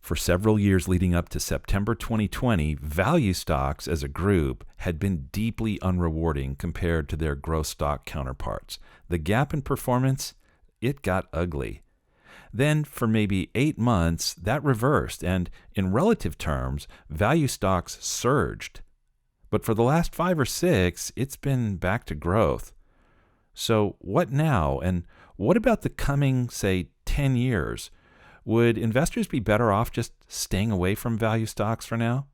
For several years leading up to September 2020, value stocks as a group had been deeply unrewarding compared to their growth stock counterparts. The gap in performance, it got ugly. Then, for maybe 8 months, that reversed, and in relative terms, value stocks surged. But for the last 5 or 6, it's been back to growth. So what now? And what about the coming, say, 10 years? Would investors be better off just staying away from value stocks for now?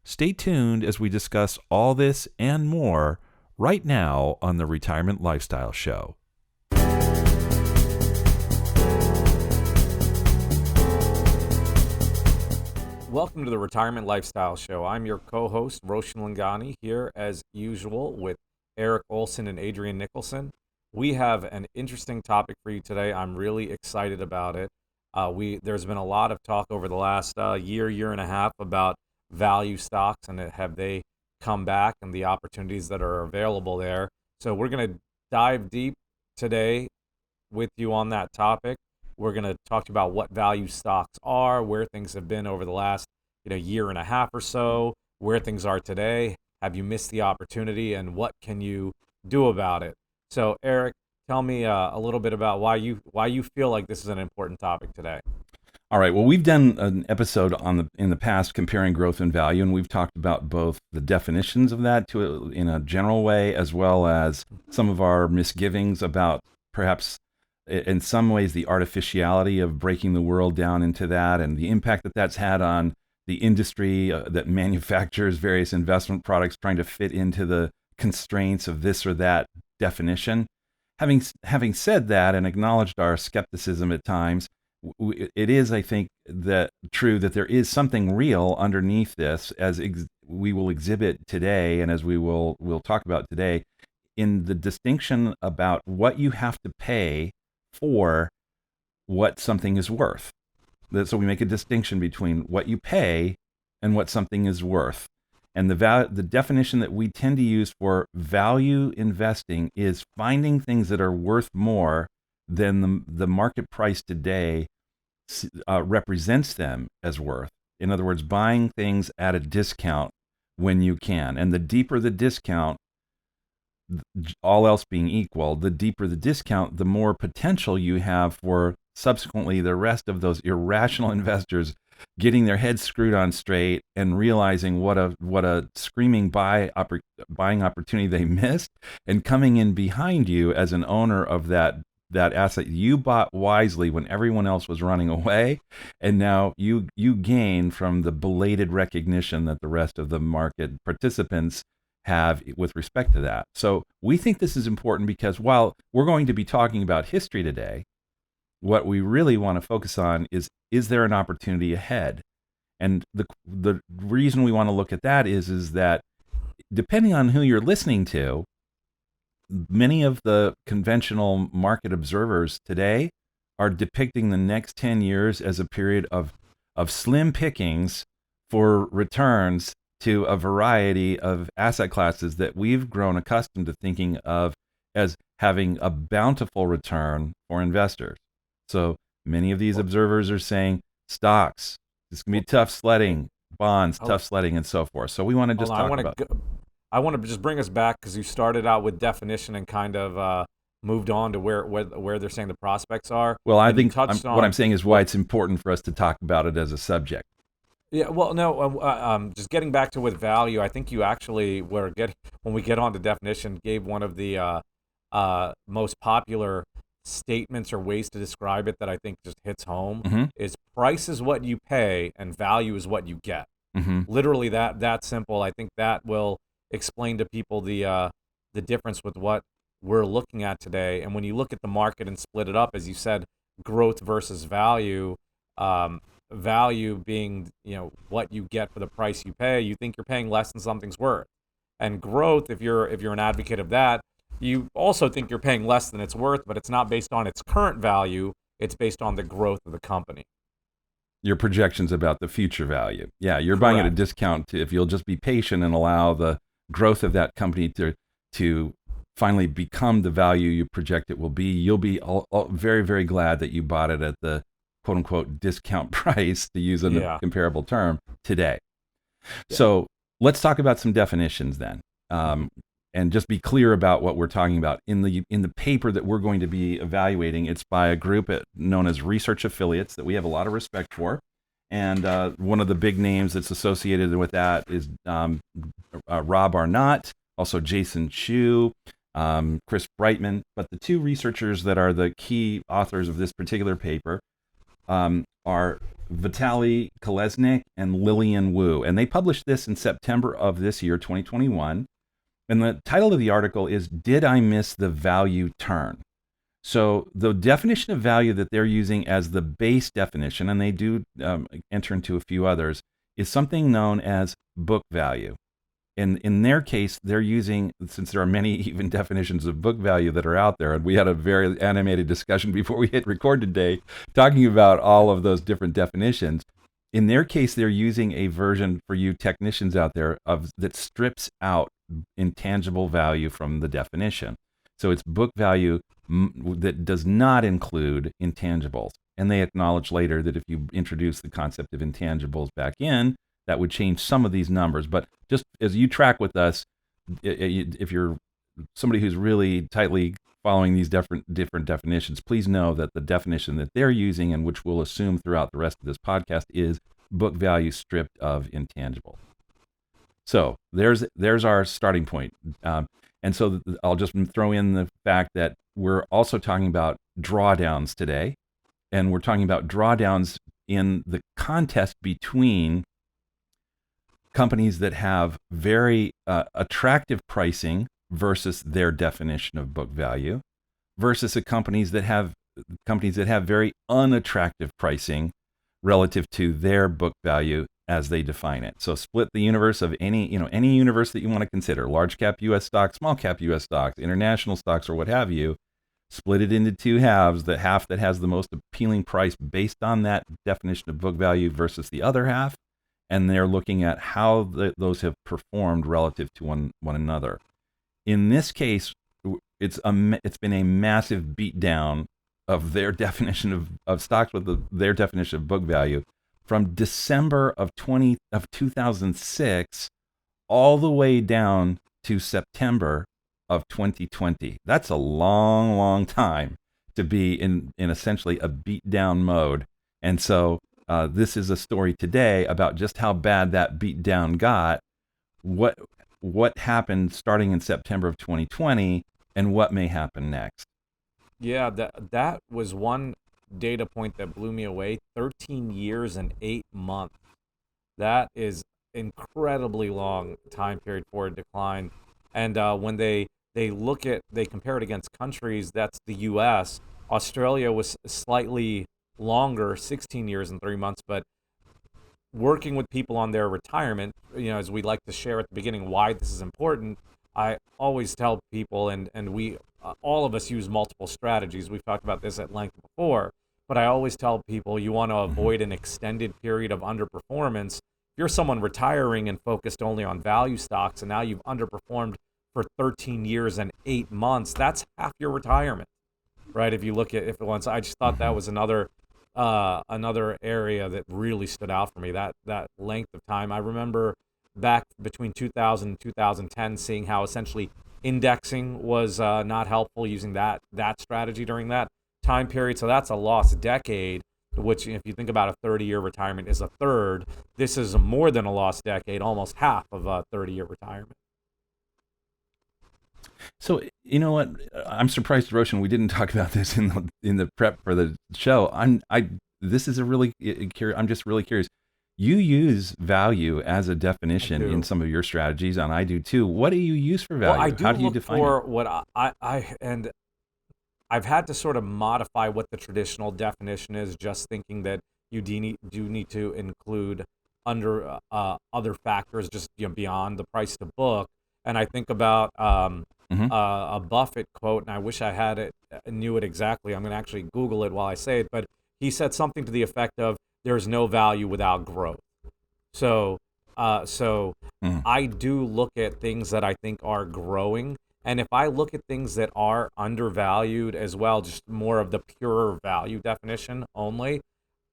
Stay tuned as we discuss all this and more right now on the Retirement Lifestyle Show. Welcome to the Retirement Lifestyle Show. I'm your co-host, Roshan Loungani, here as usual with Erik Olson and Adrian Nicholson. We have an interesting topic for you today. I'm really excited about it. There's been a lot of talk over the last year and a half about value stocks and have they come back and the opportunities that are available there. So we're going to dive deep today with you on that topic. We're going to talk about what value stocks are, where things have been over the last year and a half or so, where things are today. Have you missed the opportunity, and what can you do about it? So, Erik, tell me a little bit about why you feel like this is an important topic today. All right. Well, we've done an episode in the past comparing growth and value, and we've talked about both the definitions of that in a general way, as well as some of our misgivings about perhaps in some ways the artificiality of breaking the world down into that and the impact that that's had on the industry that manufactures various investment products trying to fit into the constraints of this or that definition. Having said that and acknowledged our skepticism at times, it is, I think, that true that there is something real underneath this, as we will exhibit today and as we'll talk about today, in the distinction about what you have to pay for what something is worth. So we make a distinction between what you pay and what something is worth. And the definition that we tend to use for value investing is finding things that are worth more than the market price today represents them as worth. In other words, buying things at a discount when you can. And the deeper the discount, all else being equal, the deeper the discount, the more potential you have for subsequently the rest of those irrational investors getting their heads screwed on straight and realizing what a screaming buying opportunity they missed, and coming in behind you as an owner of that asset you bought wisely when everyone else was running away, and now you gain from the belated recognition that the rest of the market participants have with respect to that. So we think this is important because while we're going to be talking about history today, what we really want to focus on is there an opportunity ahead? And the reason we want to look at that is that depending on who you're listening to, many of the conventional market observers today are depicting the next 10 years as a period of slim pickings for returns to a variety of asset classes that we've grown accustomed to thinking of as having a bountiful return for investors. So many of these observers are saying stocks, it's going to be tough sledding, bonds, tough sledding, and so forth. So we want to just talk about I want to just bring us back because you started out with definition and kind of moved on to where they're saying the prospects are. Well, I think what I'm saying is why it's important for us to talk about it as a subject. Yeah, well, no, just getting back to with value, I think you actually when we get on to definition, gave one of the most popular statements or ways to describe it that I think just hits home is price is what you pay and value is what you get. Literally that simple. I think that will explain to people the difference with what we're looking at today. And when you look at the market and split it up, as you said, growth versus value, value being what you get for the price you pay, you think you're paying less than something's worth. And growth, if you're an advocate of that, you also think you're paying less than it's worth, but it's not based on its current value, it's based on the growth of the company. Your projections about the future value. Yeah, you're buying at a discount if you'll just be patient and allow the growth of that company to finally become the value you project it will be. You'll be very, very glad that you bought it at the quote unquote discount price, to use a Yeah. comparable term, today. Yeah. So let's talk about some definitions then. And just be clear about what we're talking about. In the paper that we're going to be evaluating, it's by a group known as Research Affiliates that we have a lot of respect for. And one of the big names that's associated with that is Rob Arnott, also Jason Chu, Chris Brightman. But the two researchers that are the key authors of this particular paper are Vitaly Kolesnik and Lillian Wu. And they published this in September of this year, 2021. And the title of the article is, Did I Miss the Value Turn? So the definition of value that they're using as the base definition, and they do enter into a few others, is something known as book value. And in their case, they're using, since there are many even definitions of book value that are out there, and we had a very animated discussion before we hit record today, talking about all of those different definitions. In their case, they're using a version for you technicians out there that strips out intangible value from the definition. So it's book value that does not include intangibles. And they acknowledge later that if you introduce the concept of intangibles back in, that would change some of these numbers. But just as you track with us, if you're somebody who's really tightly following these different definitions, please know that the definition that they're using, and which we'll assume throughout the rest of this podcast, is book value stripped of intangible. So there's our starting point. And so I'll just throw in the fact that we're also talking about drawdowns today. And we're talking about drawdowns in the contest between companies that have very attractive pricing versus their definition of book value, versus the companies that have very unattractive pricing relative to their book value as they define it. So split the universe of any universe that you want to consider, large cap US stocks, small cap US stocks, international stocks, or what have you. Split it into two halves, the half that has the most appealing price based on that definition of book value versus the other half. And they're looking at how those have performed relative to one another. In this case, it's been a massive beatdown of their definition of stocks with their definition of book value from December of 2006 all the way down to September of 2020. That's a long, long time to be in essentially a beatdown mode. And so this is a story today about just how bad that beatdown got, what happened starting in September of 2020, and what may happen next. Yeah, that was one data point that blew me away. 13 years and 8 months. That is incredibly long time period for a decline. And when they compare it against countries, that's the U.S. Australia was slightly longer, 16 years and 3 months, but working with people on their retirement, as we like to share at the beginning why this is important, I always tell people, and we all of us use multiple strategies. We've talked about this at length before, but I always tell people you want to avoid an extended period of underperformance. If you're someone retiring and focused only on value stocks, and now you've underperformed for 13 years and 8 months, that's half your retirement, right? If you look at if it once, I just thought that was another area that really stood out for me. That length of time. I remember back between 2000 and 2010, seeing how essentially indexing was not helpful, using that strategy during that time period. So that's a lost decade, which if you think about a 30-year retirement is a third. This is more than a lost decade, almost half of a 30-year retirement. So you know what? I'm surprised, Roshan, we didn't talk about this in the prep for the show. I'm just really curious. You use value as a definition in some of your strategies, and I do too. What do you use for value? Well, I do How do you look define for it? what and I've had to sort of modify what the traditional definition is, just thinking that you do need to include under other factors just beyond the price to book. And I think about a Buffett quote, and I wish I had it, knew it exactly. I'm going to actually Google it while I say it, but he said something to the effect of, "There's no value without growth." So I do look at things that I think are growing, and if I look at things that are undervalued as well, just more of the pure value definition only,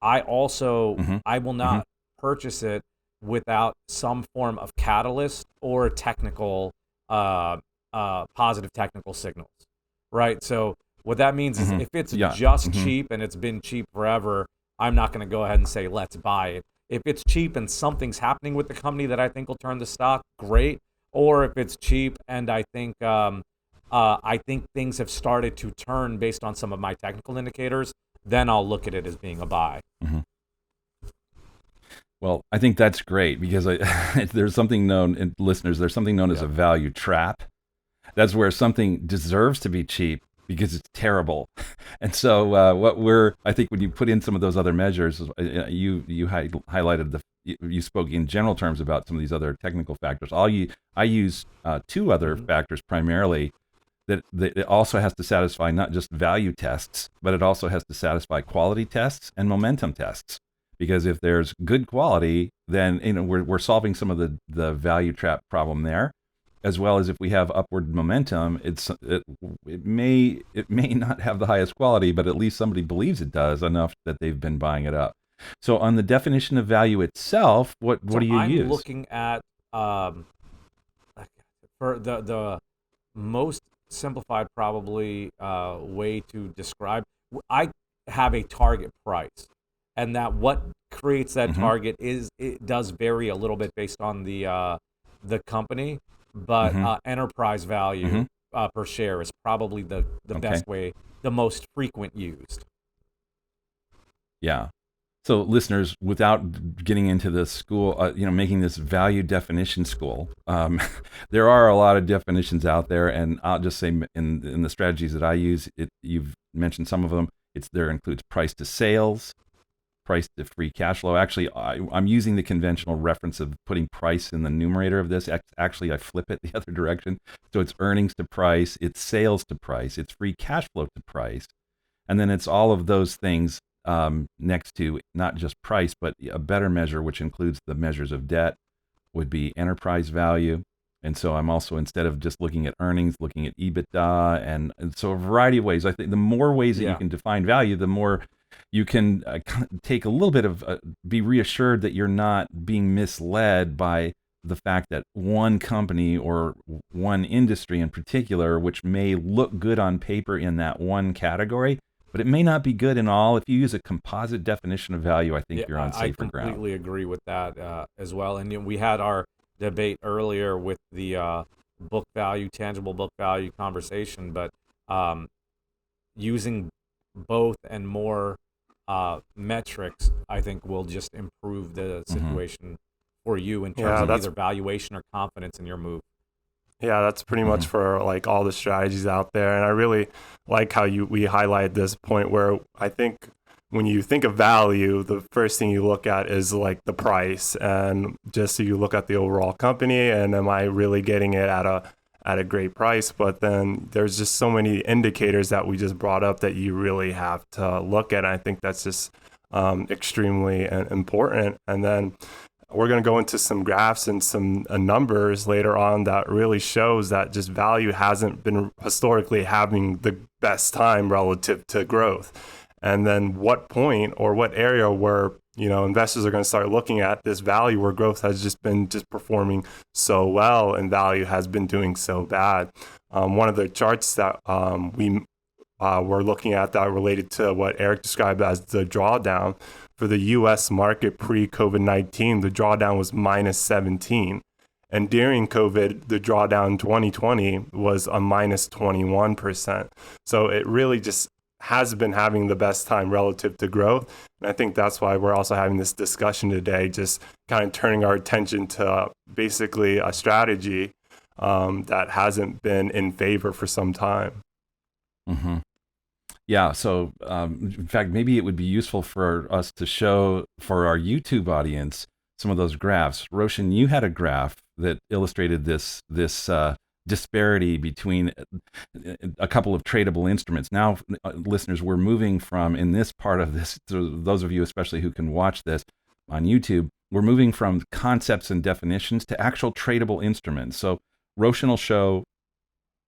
I also Mm-hmm. I will Mm-hmm. not purchase it without some form of catalyst or technical positive technical signals, right? So what that means is Mm-hmm. if it's Yeah. just Mm-hmm. cheap and it's been cheap forever, I'm not going to go ahead and say let's buy it. If it's cheap and something's happening with the company that I think will turn the stock, great. Or if it's cheap and I think things have started to turn based on some of my technical indicators, then I'll look at it as being a buy. Mm-hmm. Well, I think that's great because there's something known, and listeners, there's something known as a value trap. That's where something deserves to be cheap because it's terrible. And so, I think when you put in some of those other measures, you highlighted you spoke in general terms about some of these other technical factors. I use two other factors primarily that it also has to satisfy not just value tests, but it also has to satisfy quality tests and momentum tests. Because if there's good quality, then we're solving some of the value trap problem there, as well as if we have upward momentum, it may not have the highest quality, but at least somebody believes it does enough that they've been buying it up. So on the definition of value itself, what do you I'm use? looking at for the most simplified probably way to describe. I have a target price, and that what creates that Mm-hmm. target is it does vary a little bit based on the company, but Mm-hmm. enterprise value Mm-hmm. per share is probably the Okay. best way, the most frequent used. Yeah. So, listeners, without getting into the school, making this value definition school, there are a lot of definitions out there, and I'll just say in the strategies that I use, you've mentioned some of them. There includes price to sales, price to free cash flow. Actually, I'm using the conventional reference of putting price in the numerator of this. Actually, I flip it the other direction. So it's earnings to price, it's sales to price, it's free cash flow to price, and then it's all of those things next to not just price, but a better measure, which includes the measures of debt, would be enterprise value. And so I'm also, instead of just looking at earnings, looking at EBITDA. And so a variety of ways. I think the more ways that you Yeah. can define value, the more you can take a little bit of, be reassured that you're not being misled by the fact that one company or one industry in particular, which may look good on paper in that one category, but it may not be good in all. If you use a composite definition of value, I think Yeah, you're on I safer ground. completely agree with that as well. And we had our debate earlier with the book value, tangible book value conversation, but um, using both and more metrics, I think, will just improve the Mm-hmm. situation for you in terms Yeah, of that's either valuation or confidence in your move. yeah, that's pretty Mm-hmm. much for like all the strategies out there. And I really like how we highlight this point where I think when you think of value, the first thing you look at is like the price, and just so you look at the overall company and am I really getting it at a great price? But then there's just so many indicators that we just brought up that you really have to look at. And I think that's just extremely important. And then we're going to go into some graphs and some numbers later on that really shows that just value hasn't been historically having the best time relative to growth. And then what point or what area where investors are going to start looking at this value where growth has just been just performing so well and value has been doing so bad. One of the charts that we were looking at that related to what Erik described as the drawdown. For the US market pre-COVID-19, the drawdown was minus 17. And during COVID, the drawdown in 2020 was a minus 21%. So it really just has been having the best time relative to growth. And I think that's why we're also having this discussion today, just kind of turning our attention to basically a strategy that hasn't been in favor for some time. Mm-hmm. Yeah, so in fact, maybe it would be useful for us to show for our YouTube audience some of those graphs. Roshan, you had a graph that illustrated this disparity between a couple of tradable instruments. Now, listeners, we're moving from, in this part of this, to those of you especially who can watch this on YouTube, we're moving from concepts and definitions to actual tradable instruments. So Roshan will show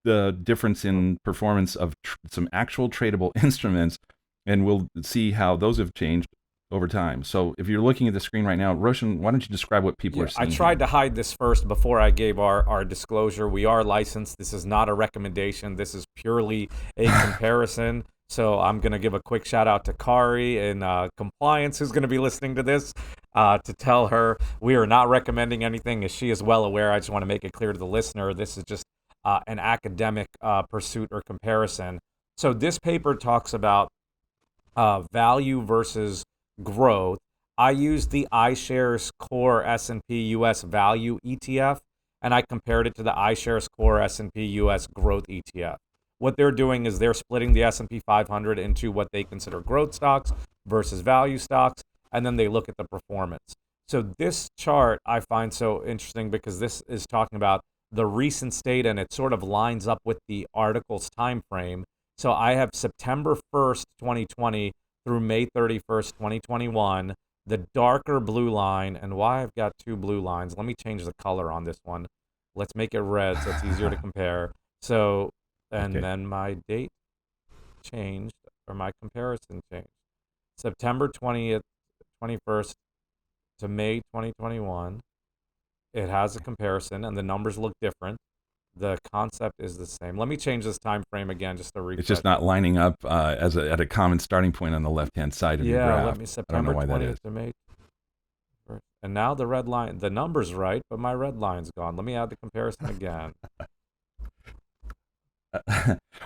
the difference in performance of some actual tradable instruments, and we'll see how those have changed over time. So if you're looking at the screen right now, Roshan, why don't you describe what people are I seeing? tried to hide this first before I gave our disclosure. We are licensed. This is not a recommendation. This is purely a comparison. So I'm going to give a quick shout out to Kari in compliance, who's going to be listening to this, to tell her we are not recommending anything, as she is well aware. I just want to make it clear to the listener, this is just an academic pursuit or comparison. So this paper talks about value versus growth. I used the iShares Core S&P US Value ETF, and I compared it to the iShares Core S&P US Growth ETF. What they're doing is they're splitting the S&P 500 into what they consider growth stocks versus value stocks, and then they look at the performance. So this chart I find so interesting because this is talking about the recent state, and it sort of lines up with the article's time frame. So I have September 1st, 2020 through May 31st, 2021, the darker blue line. And why I've got two blue lines, let me change the color on this one. Let's make it red so it's easier to compare. So, and then my date changed, or my comparison changed. September 20th, 21st to May 2021. It has a comparison, and the numbers look different. The concept is the same. Let me change this time frame again just to refresh. It's just not lining up at a common starting point on the left-hand side of your graph. Yeah, let me September 20th to May 1st. And now the red line, the number's right, but my red line's gone. Let me add the comparison again.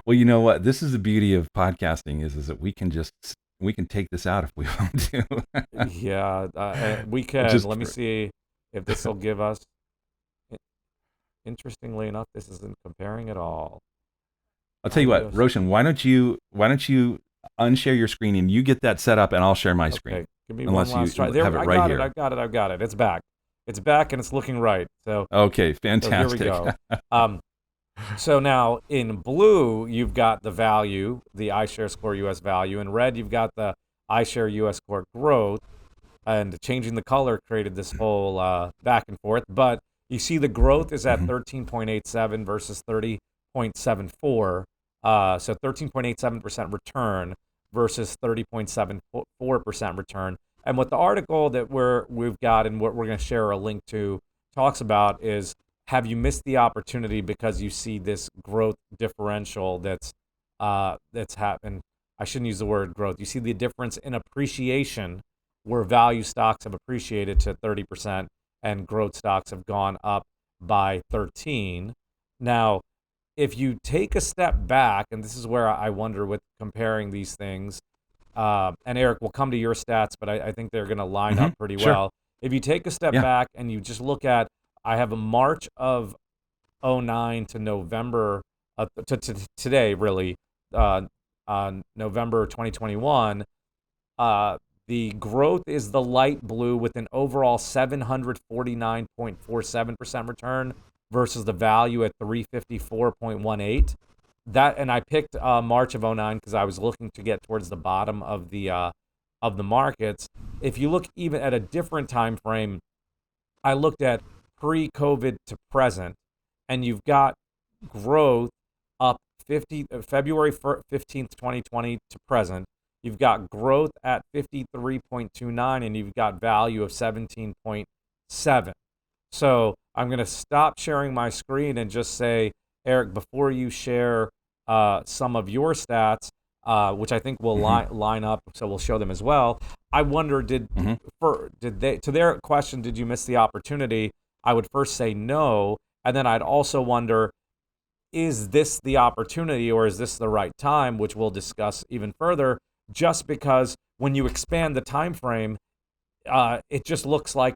Well, you know what? This is the beauty of podcasting is that we can take this out if we want to. Yeah, we can. Let me see if this will give us. Interestingly enough, this isn't comparing at all. I'll tell you what, Roshan, why don't you unshare your screen and you get that set up and I'll share my screen. Okay, give me one last try. There, have it right here. I've got it. It's back. It's back and it's looking right. So okay, fantastic. So here we go. So now in blue, you've got the value, the iShares Core US Value. In red, you've got the iShares US Core Growth. And changing the color created this whole back and forth. But you see the growth is at 13.87 versus 30.74. So 13.87% return versus 30.74% return. And what the article that we've got and what we're going to share a link to talks about is, have you missed the opportunity because you see this growth differential that's happened? I shouldn't use the word growth. You see the difference in appreciation where value stocks have appreciated to 30% and growth stocks have gone up by 13. Now, if you take a step back, and this is where I wonder with comparing these things, and Eric, we'll come to your stats, but I think they're going to line up pretty well. If you take a step back and you just look at, I have a March of 09 to November, to today really, November 2021, the growth is the light blue with an overall 749.47% return versus the value at 354.18. That, and I picked March of 09 because I was looking to get towards the bottom of the markets. If you look even at a different time frame, I looked at pre-COVID to present, and you've got growth up February 15th, 2020 to present. You've got growth at 53.29, and you've got value of 17.7. So I'm going to stop sharing my screen and just say, Eric, before you share some of your stats, which I think will line up, so we'll show them as well. I wonder, did they, to their question, did you miss the opportunity? I would first say no, and then I'd also wonder, is this the opportunity or is this the right time, which we'll discuss even further, just because when you expand the time frame, it just looks like,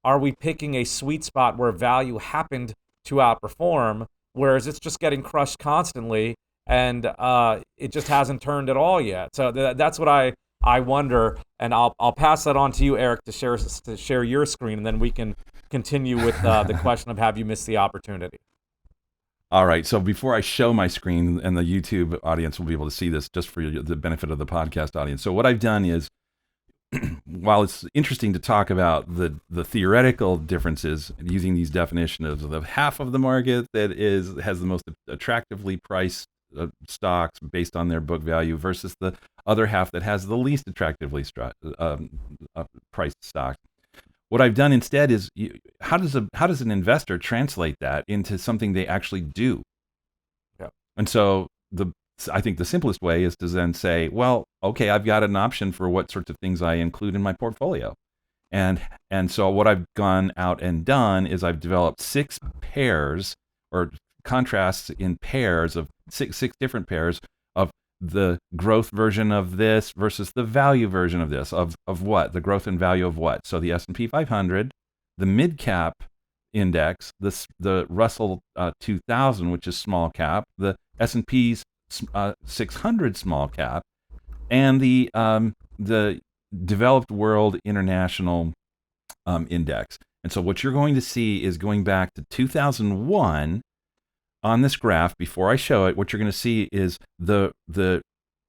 are we picking a sweet spot where value happened to outperform, whereas it's just getting crushed constantly, and it just hasn't turned at all yet. So that's what I wonder, and I'll pass that on to you, Eric, to share your screen, and then we can continue with the question of, have you missed the opportunity? All right. So before I show my screen, and the YouTube audience will be able to see this just for the benefit of the podcast audience. So what I've done is, while it's interesting to talk about the theoretical differences using these definitions of the half of the market that has the most attractively priced stocks based on their book value versus the other half that has the least attractively priced stock. What I've done instead is, how does an investor translate that into something they actually do? Yeah. And so I think the simplest way is to then say, well, okay, I've got an option for what sorts of things I include in my portfolio. And so what I've gone out and done is I've developed 6 pairs, or contrasts in pairs of six different pairs of the growth version of this versus the value version of this, of what? The growth and value of what? So the S&P 500, the mid cap index, the Russell 2000, which is small cap, the S&P's 600 small cap, and the developed world international index. And so what you're going to see is, going back to 2001 on this graph, before I show it, what you're going to see is the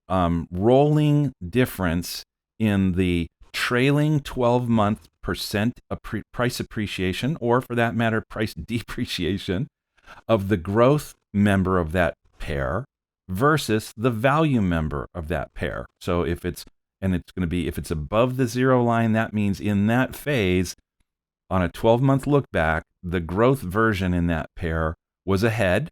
rolling difference in the trailing 12-month percent price appreciation, or for that matter, price depreciation, of the growth member of that pair versus the value member of that pair. So if it's above the 0 line, that means in that phase, on a 12-month look back, the growth version in that pair was ahead.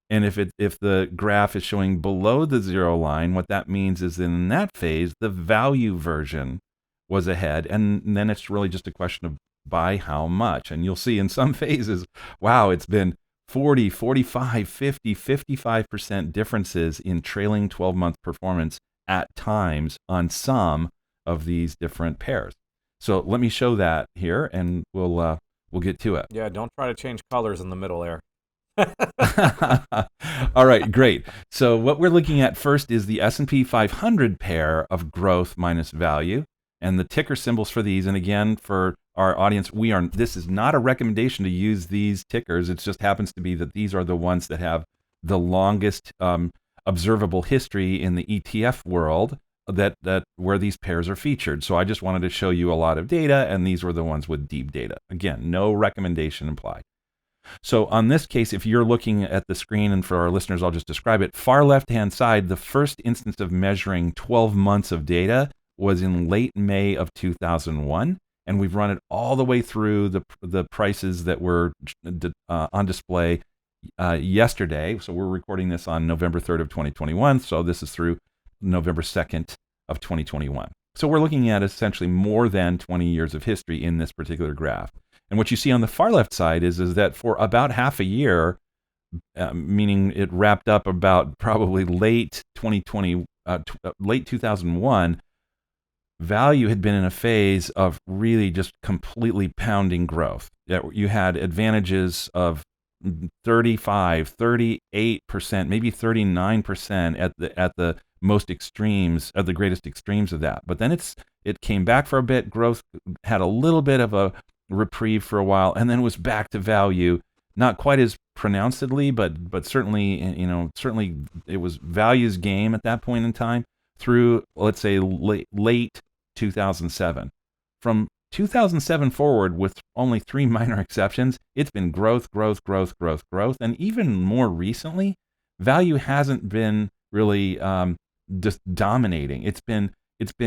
And if the graph is showing below the 0 line, what that means is in that phase, the value version was ahead. And then it's really just a question of by how much. And you'll see in some phases, wow, it's been 40, 45, 50, 55% differences in trailing 12-month performance at times on some of these different pairs. So let me show that here, and we'll get to it. Yeah, don't try to change colors in the middle there. All right, great. So what we're looking at first is the S&P 500 pair of growth minus value, and the ticker symbols for these. And again, for our audience, this is not a recommendation to use these tickers. It just happens to be that these are the ones that have the longest observable history in the ETF world, that where these pairs are featured. So I just wanted to show you a lot of data, and these were the ones with deep data. Again, no recommendation implied. So on this case, if you're looking at the screen, and for our listeners, I'll just describe it. Far left-hand side, the first instance of measuring 12 months of data was in late May of 2001, and we've run it all the way through the prices that were on display yesterday. So we're recording this on November 3rd of 2021. So this is through November 2nd of 2021. So we're looking at essentially more than 20 years of history in this particular graph. And what you see on the far left side is that for about half a year, meaning it wrapped up about probably late 2001, value had been in a phase of really just completely pounding growth. You had advantages of 35, 38%, maybe 39% at the most extremes, at the greatest extremes of that. But then it came back for a bit. Growth had a little bit of a reprieve for a while, and then was back to value, not quite as pronouncedly, but certainly it was value's game at that point in time through, let's say, late 2007. From 2007 forward, with only 3 minor exceptions, it's been growth, and even more recently, value hasn't been really just dominating. It's been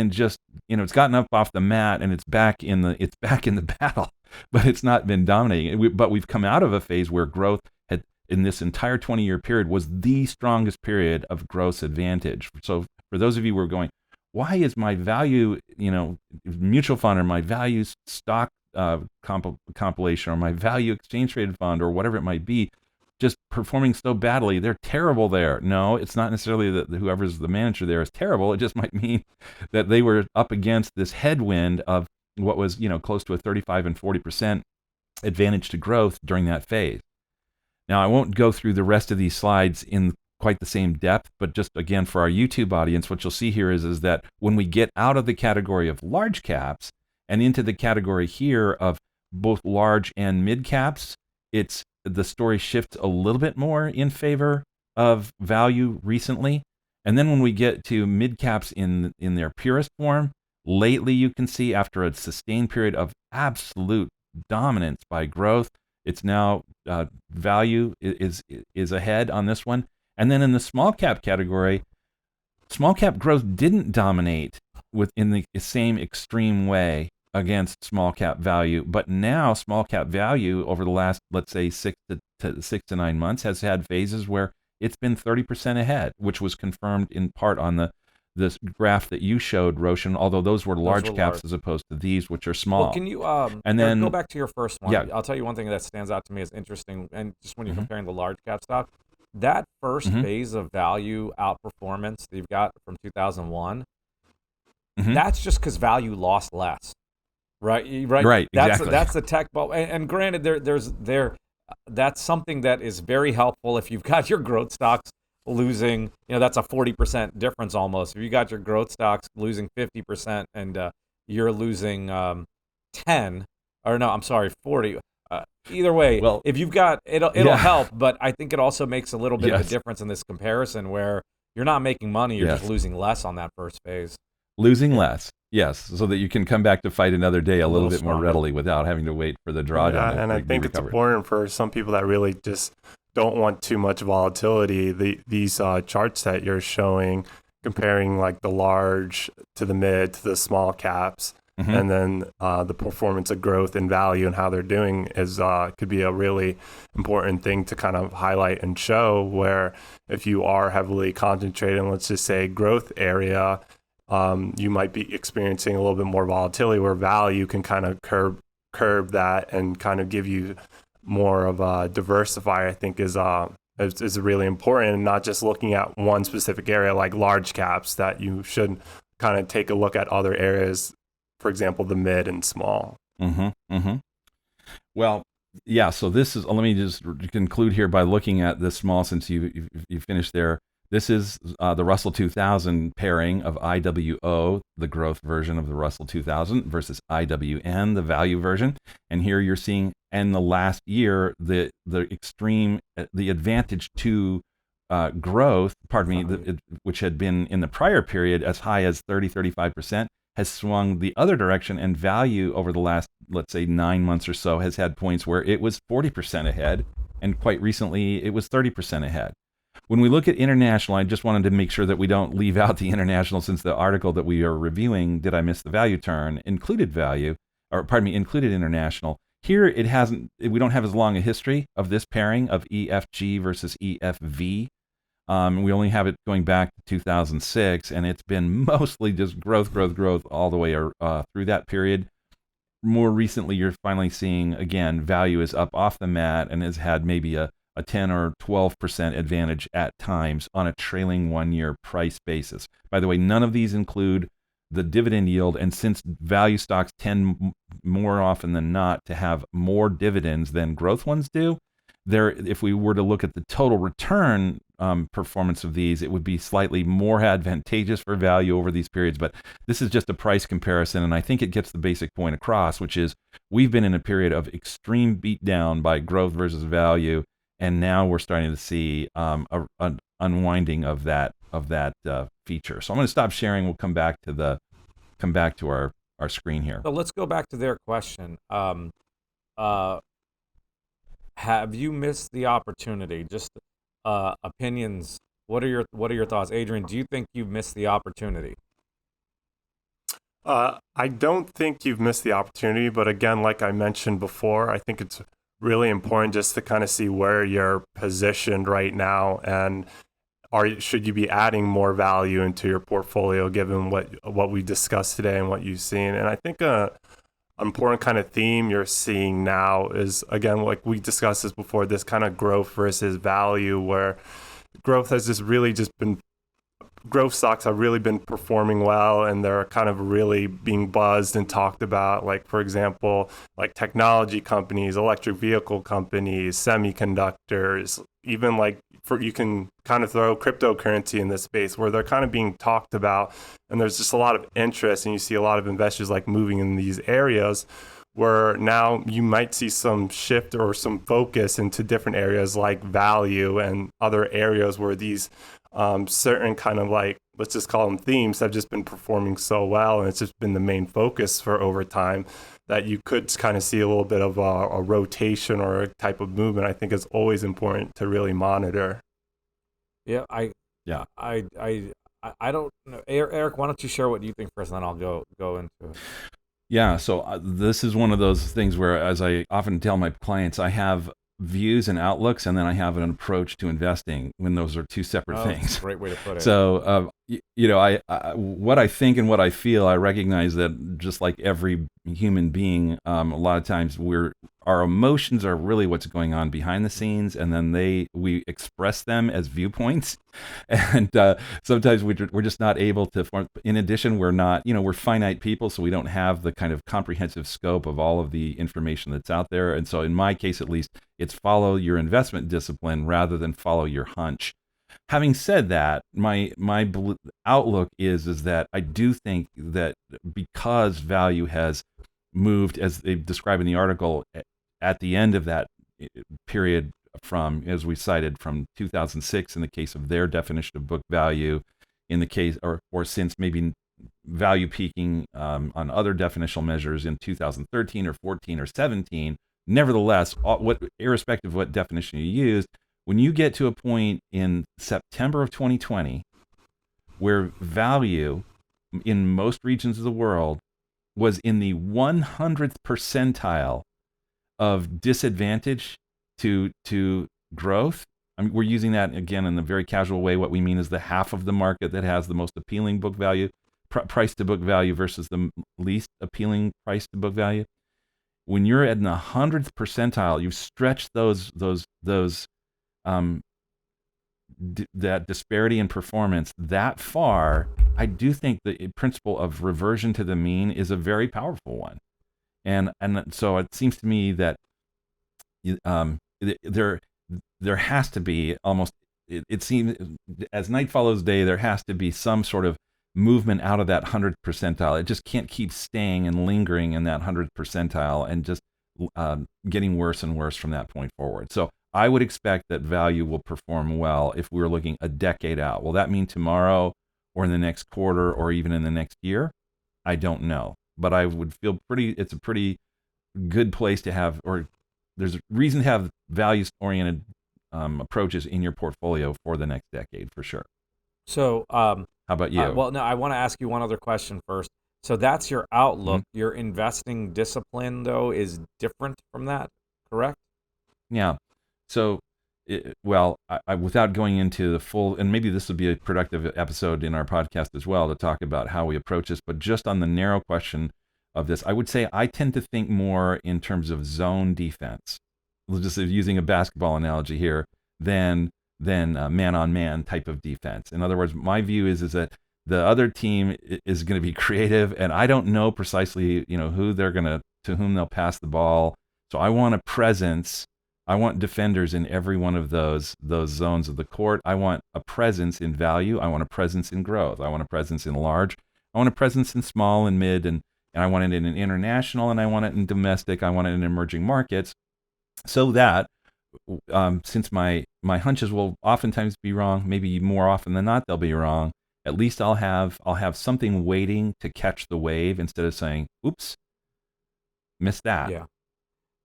just, it's gotten up off the mat, and it's back in the battle, but it's not been dominating. But we've come out of a phase where growth had, in this entire 20-year period, was the strongest period of growth advantage. So for those of you who are going, why is my value, mutual fund, or my value stock compilation, or my value exchange traded fund, or whatever it might be, just performing so badly? They're terrible there. No, it's not necessarily that whoever's the manager there is terrible. It just might mean that they were up against this headwind of what was, close to a 35 and 40% advantage to growth during that phase. Now, I won't go through the rest of these slides in quite the same depth, but just again, for our YouTube audience, what you'll see here is that when we get out of the category of large caps and into the category here of both large and mid caps, the story shifts a little bit more in favor of value recently. And then when we get to mid caps in their purest form, lately you can see, after a sustained period of absolute dominance by growth, it's now value is ahead on this one. And then in the small cap category, small cap growth didn't dominate in the same extreme way against small cap value, but now small cap value over the last, let's say, 6 to 9 months has had phases where it's been 30% ahead, which was confirmed in part on this graph that you showed, Roshan, although those were large caps as opposed to these, which are small. Well, can you and then go back to your first one? Yeah. I'll tell you one thing that stands out to me as interesting, and just when you're comparing the large cap stock, that first phase of value outperformance that you've got from 2001, that's just because value lost less, right? Right. Exactly. That's the tech bubble, and granted, that's something that is very helpful if you've got your growth stocks losing, that's a 40% difference almost. If you got your growth stocks losing 50% and you're losing 10, or no, I'm sorry, 40. Either way, well, if you've got it'll help, but I think it also makes a little bit of a difference in this comparison where you're not making money, you're just losing less on that first phase. Losing less. Yes, so that you can come back to fight another day a little bit more stronger. readily without having to wait for the drawdown. And I think it's important for some people that really just don't want too much volatility. These charts that you're showing, comparing like the large to the mid to the small caps, and then the performance of growth and value and how they're doing is could be a really important thing to kind of highlight and show. Where if you are heavily concentrated in, let's just say, growth area, you might be experiencing a little bit more volatility, where value can kind of curb that and kind of give you more of a diversifier. I think is really important, and not just looking at one specific area like large caps. That you should kind of take a look at other areas, for example, the mid and small. Well, yeah. So this is. Let me just conclude here by looking at the small. Since you finished there. This is the Russell 2000 pairing of IWO, the growth version of the Russell 2000, versus IWN, the value version. And here you're seeing, in the last year, the advantage to growth, which had been in the prior period as high as 35%, has swung the other direction, and value over the last, let's say, 9 months or so has had points where it was 40% ahead, and quite recently it was 30% ahead. When we look at international, I just wanted to make sure that we don't leave out the international, since the article that we are reviewing, Did I Miss the Value Turn, included international. Here we don't have as long a history of this pairing of EFG versus EFV. We only have it going back to 2006, and it's been mostly just growth all the way through that period. More recently, you're finally seeing, again, value is up off the mat and has had maybe a 10 or 12% advantage at times on a trailing 1-year price basis. By the way, none of these include the dividend yield, and since value stocks tend more often than not to have more dividends than growth ones do, if we were to look at the total return performance of these, it would be slightly more advantageous for value over these periods. But this is just a price comparison, and I think it gets the basic point across, which is we've been in a period of extreme beatdown by growth versus value. And now we're starting to see an unwinding of that feature. So I'm going to stop sharing. We'll come back to our screen here. So let's go back to their question. Have you missed the opportunity? Just opinions. What are your thoughts, Adrian? Do you think you've missed the opportunity? I don't think you've missed the opportunity, but again, like I mentioned before, I think it's really important just to kind of see where you're positioned right now, and should you be adding more value into your portfolio given what we discussed today and what you've seen. And I think an important kind of theme you're seeing now is, again, like we discussed this before, this kind of growth versus value, where growth stocks have really been performing well, and they're kind of really being buzzed and talked about. Like, for example, like technology companies, electric vehicle companies, semiconductors, even you can kind of throw cryptocurrency in this space, where they're kind of being talked about, and there's just a lot of interest, and you see a lot of investors like moving in these areas, where now you might see some shift or some focus into different areas like value and other areas where these certain kind of, like, let's just call them themes, have just been performing so well, and it's just been the main focus for over time, that you could kind of see a little bit of a rotation or a type of movement. I think it's always important to really monitor. Yeah, Yeah. I don't know. Eric, why don't you share what you think first, and then I'll go into it. Yeah, so this is one of those things where, as I often tell my clients, I have views and outlooks, and then I have an approach to investing when those are two separate Oh, that's things. a great way to put it. So, I what I think and what I feel, I recognize that just like every human being, a lot of times our emotions are really what's going on behind the scenes, and then we express them as viewpoints, and sometimes we're just not able to form. In addition, we're not, we're finite people, so we don't have the kind of comprehensive scope of all of the information that's out there. And so, in my case, at least, it's follow your investment discipline rather than follow your hunch. Having said that, my outlook is that I do think that because value has moved, as they describe in the article, at the end of that period, from, as we cited, from 2006 in the case of their definition of book value, in the case, or since maybe value peaking on other definitional measures in 2013 or 14 or 17. Nevertheless, irrespective of what definition you use, when you get to a point in September of 2020 where value in most regions of the world was in the 100th percentile of disadvantage to growth. I mean, we're using that again in a very casual way. What we mean is the half of the market that has the most appealing book value, price to book value, versus the least appealing price to book value. When you're at the 100th percentile, you've stretched that disparity in performance that far. I do think the principle of reversion to the mean is a very powerful one, and so it seems to me that there has to be almost, it seems, as night follows day, there has to be some sort of movement out of that 100th percentile. It just can't keep staying and lingering in that 100th percentile and just getting worse and worse from that point forward. So I would expect that value will perform well if we were looking a decade out. Will that mean tomorrow or in the next quarter or even in the next year? I don't know. But I would feel it's a pretty good place to have, or there's a reason to have values-oriented approaches in your portfolio for the next decade, for sure. So, how about you? well, no, I want to ask you one other question first. So that's your outlook. Mm-hmm. Your investing discipline, though, is different from that, correct? Yeah. So, without going into the full, and maybe this would be a productive episode in our podcast as well to talk about how we approach this, but just on the narrow question of this, I would say I tend to think more in terms of zone defense, just using a basketball analogy here, than man-on-man type of defense. In other words, my view is that the other team is going to be creative, and I don't know precisely, who to whom they'll pass the ball. So I want a presence. I want defenders in every one of those zones of the court. I want a presence in value. I want a presence in growth. I want a presence in large. I want a presence in small and mid, and I want it in an international, and I want it in domestic. I want it in emerging markets, so that since my hunches will oftentimes be wrong, maybe more often than not they'll be wrong, at least I'll have something waiting to catch the wave instead of saying, "Oops, missed that." Yeah.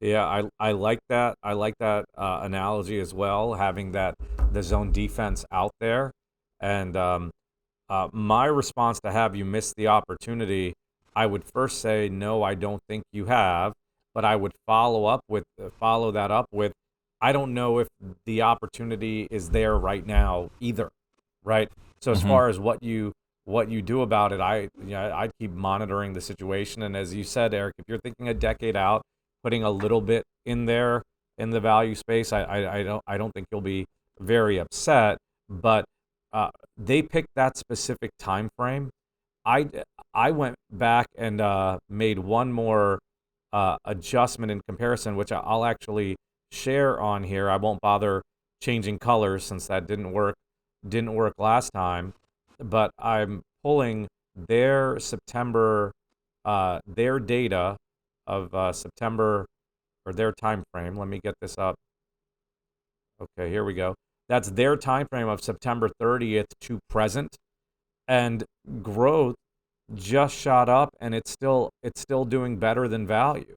Yeah, I like that. I like that analogy as well, having the zone defense out there. And my response to have you missed the opportunity, I would first say, no, I don't think you have. But I would follow that up with, I don't know if the opportunity is there right now either, right? So as far as what you do about it, I'd keep monitoring the situation. And as you said, Eric, if you're thinking a decade out, putting a little bit in there in the value space, I don't think you'll be very upset. But they picked that specific time frame. I went back and made one more adjustment in comparison, which I'll actually share on here. I won't bother changing colors since that didn't work last time. But I'm pulling their September, their data of September, or their time frame. Let me get this up. Okay, here we go. That's their time frame of September 30th to present, and growth just shot up, and it's still doing better than value.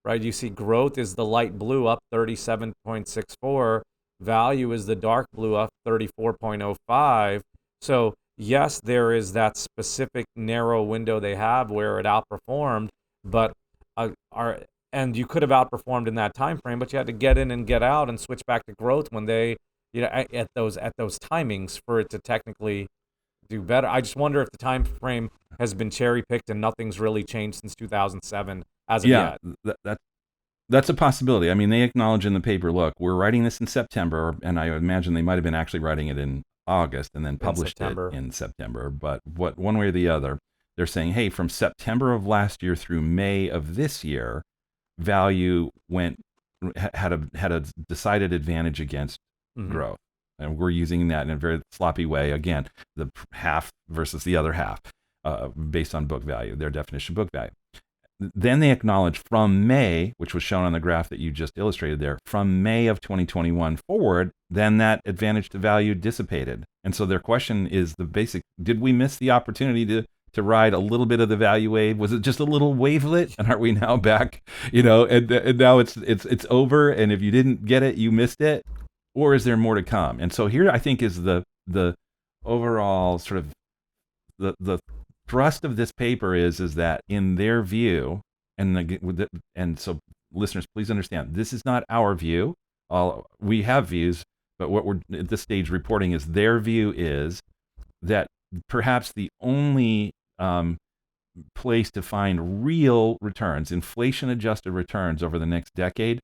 Right? You see growth is the light blue, up 37.64. value is the dark blue up 34.05. So yes, there is that specific narrow window they have where it outperformed, but and you could have outperformed in that time frame, but you had to get in and get out and switch back to growth when they, at those timings for it to technically do better. I just wonder if the time frame has been cherry picked and nothing's really changed since 2007 as of Yeah, yet. that's a possibility. I mean, they acknowledge in the paper, look, we're writing this in September, and I imagine they might have been actually writing it in August and then published it in September. But one way or the other, they're saying, hey, from September of last year through May of this year, value had a decided advantage against growth. And we're using that in a very sloppy way. Again, the half versus the other half, based on book value, their definition of book value. Then they acknowledge from May, which was shown on the graph that you just illustrated there, from May of 2021 forward, then that advantage to value dissipated. And so their question is the basic, did we miss the opportunity to ride a little bit of the value wave? Was it just a little wavelet? And are we now back, and now it's over, and if you didn't get it, you missed it? Or is there more to come? And so here I think is the overall sort of the thrust of this paper is that in their view, and so listeners, please understand, this is not our view. We have views, but what we're at this stage reporting is their view is that perhaps the only place to find real returns, inflation-adjusted returns over the next decade,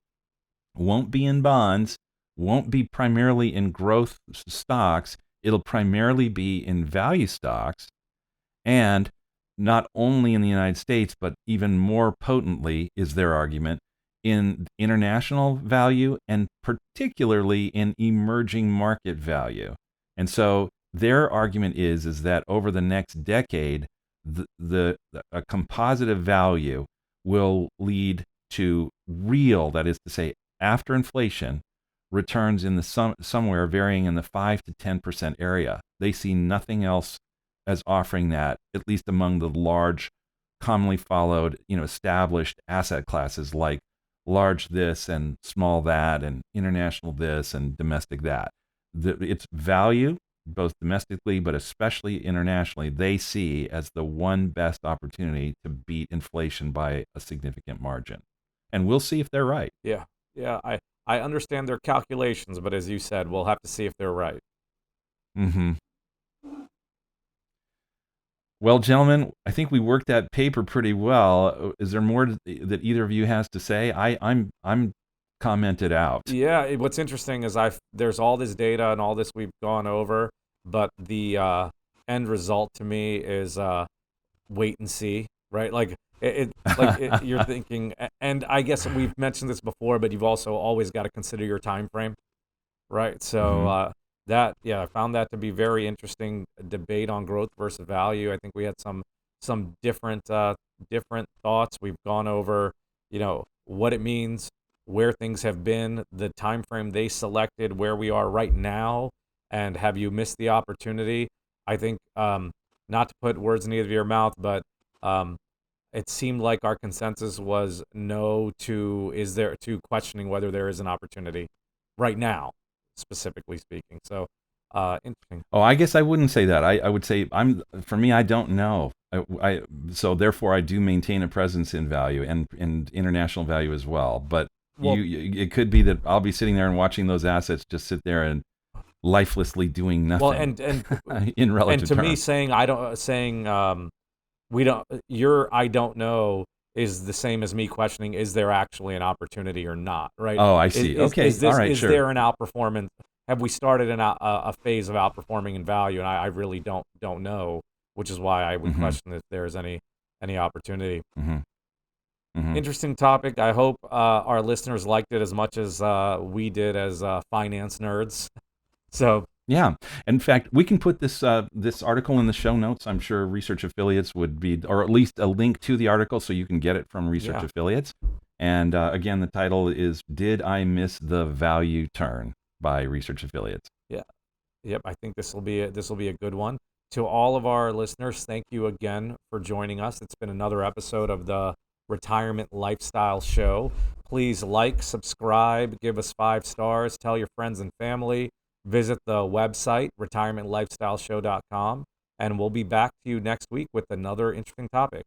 won't be in bonds, won't be primarily in growth stocks. It'll primarily be in value stocks, and not only in the United States, but even more potently is their argument in international value and particularly in emerging market value. And so their argument is that over the next decade, a composite of value will lead to real, that is to say, after inflation, returns in the somewhere varying in the 5 to 10% area. They see nothing else as offering that, at least among the large, commonly followed, established asset classes like large this and small that and international this and domestic that. Its value, both domestically but especially internationally, they see as the one best opportunity to beat inflation by a significant margin. And we'll see if they're right. Yeah. I understand their calculations, but as you said, we'll have to see if they're right. Mm-hmm. Well, gentlemen, I think we worked that paper pretty well. Is there more that either of you has to say? I'm commented out. Yeah, what's interesting is there's all this data and all this we've gone over, but the end result to me is wait and see, right? Like you're thinking, and I guess we've mentioned this before, but you've also always got to consider your time frame, right? So I found that to be very interesting debate on growth versus value. I think we had some different thoughts. We've gone over, what it means, where things have been, the time frame they selected, where we are right now, and have you missed the opportunity? I think not to put words in either of your mouth, but it seemed like our consensus was no to questioning whether there is an opportunity right now, specifically speaking. So interesting. Oh, I guess I wouldn't say that. I would say I don't know. So therefore I do maintain a presence in value and international value as well. But it could be that I'll be sitting there and watching those assets just sit there and lifelessly doing nothing. Well, and in relative and to terms. me I don't know is the same as me questioning, is there actually an opportunity or not, right? Oh, I see. Okay, all right, is there an outperformance? Have we started a phase of outperforming in value? And I really don't know, which is why I would question if there's any opportunity. Interesting topic. I hope our listeners liked it as much as we did as finance nerds. So yeah, in fact, we can put this article in the show notes. I'm sure Research Affiliates would be, or at least a link to the article so you can get it from Research Affiliates. And again, the title is "Did I Miss the Value Turn?" by Research Affiliates. Yeah, yep. I think this will be a good one. To all of our listeners, thank you again for joining us. It's been another episode of the Retirement Lifestyle Show. Please like, subscribe, give us 5 stars, tell your friends and family, visit the website, retirementlifestyleshow.com, and we'll be back to you next week with another interesting topic.